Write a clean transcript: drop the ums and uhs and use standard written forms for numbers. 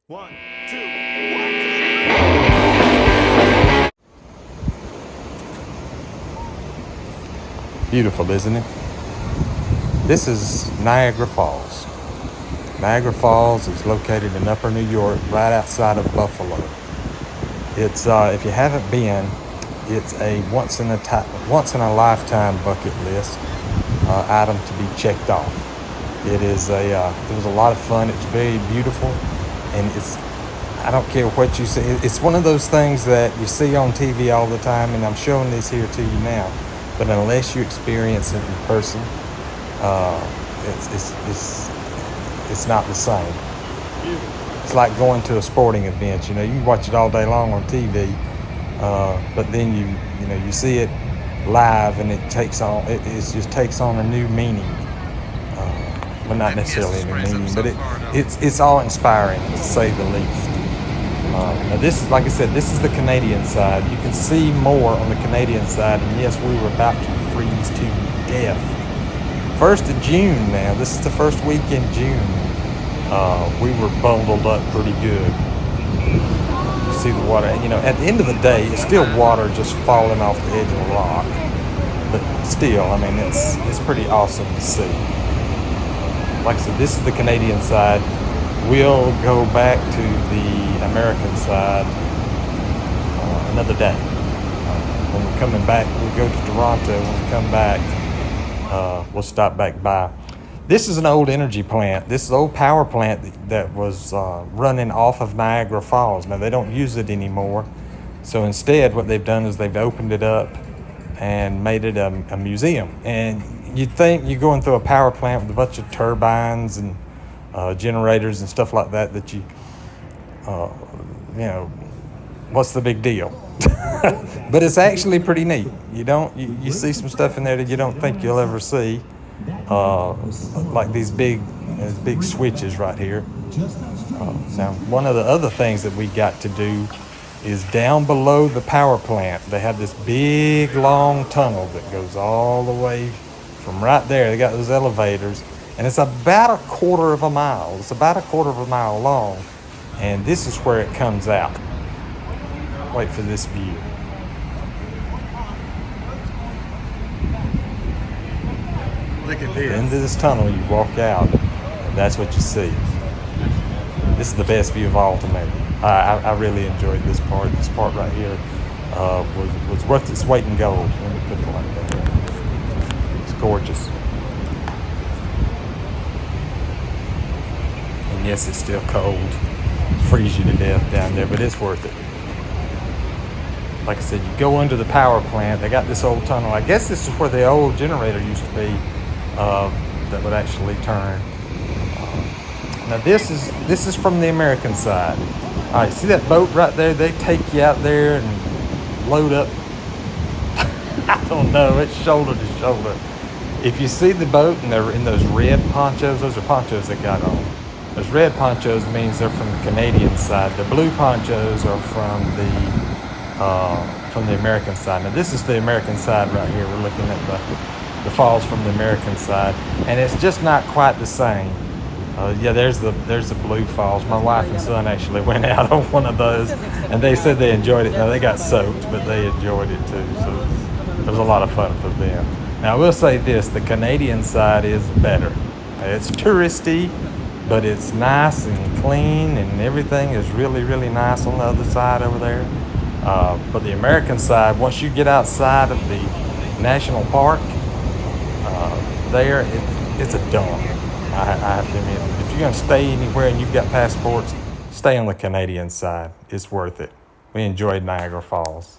One, two, one, two, three. Beautiful, isn't it? This is Niagara Falls. Niagara Falls is located in Upper New York, right outside of Buffalo. It's if you haven't been, it's a once in a lifetime bucket list item to be checked off. It was a lot of fun. It's very beautiful, and I don't care what you see. It's one of those things that you see on TV all the time, and I'm showing this here to you now. But unless you experience it in person, it's not the same. It's like going to a sporting event. You can watch it all day long on TV, but then you see it live, and it just takes on a new meaning. Well, not necessarily a new meaning, but it's all inspiring, to say the least. Now this is, like I said, this is the Canadian side. You can see more on the Canadian side, and yes, we were about to freeze to death. 1st of June now. This is the first week in June. We were bundled up pretty good. You see the water, at the end of the day, it's still water just falling off the edge of the rock. But still, it's pretty awesome to see. Like I said, this is the Canadian side. We'll go back to the American side another day. When we're coming back, we'll go to Toronto. When we come back, we'll stop back by. This is an old energy plant. This is an old power plant that was running off of Niagara Falls. Now, they don't use it anymore. So instead, what they've done is they've opened it up and made it a museum. And you'd think you're going through a power plant with a bunch of turbines and generators and stuff like that what's the big deal? But it's actually pretty neat. You see some stuff in there that you don't think you'll ever see, like these big switches right here. Now, one of the other things that we got to do is down below the power plant, they have this big long tunnel that goes all the way from right there. They got those elevators, and it's about a quarter of a mile. It's about a quarter of a mile long, and this is where it comes out. Wait for this view. Look at this. Into this tunnel, you walk out, and that's what you see. This is the best view of all to me. I really enjoyed this part. This part right here was worth its weight in gold. Let me put it like that. It's gorgeous. And yes, it's still cold. Freeze you to death down there, but it's worth it. Like I said, you go under the power plant. They got this old tunnel. I guess this is where the old generator used to be that would actually turn. Now this is from the American side. All right, see that boat right there? They take you out there and load up. I don't know. It's shoulder to shoulder. If you see the boat and they're in those red ponchos, those are ponchos they got on. Those red ponchos means they're from the Canadian side. The blue ponchos are from the American side. Now this is the American side right here. We're looking at the falls from the American side, and it's just not quite the same. There's the blue falls. My wife and son actually went out on one of those, and they said they enjoyed it. Now they got soaked, but they enjoyed it too. So it was a lot of fun for them. Now I will say this: the Canadian side is better. It's touristy, but it's nice and clean, and everything is really, really nice on the other side over there. But the American side, once you get outside of the national park, it's a dump. I have to admit, if you're going to stay anywhere and you've got passports, stay on the Canadian side. It's worth it. We enjoyed Niagara Falls.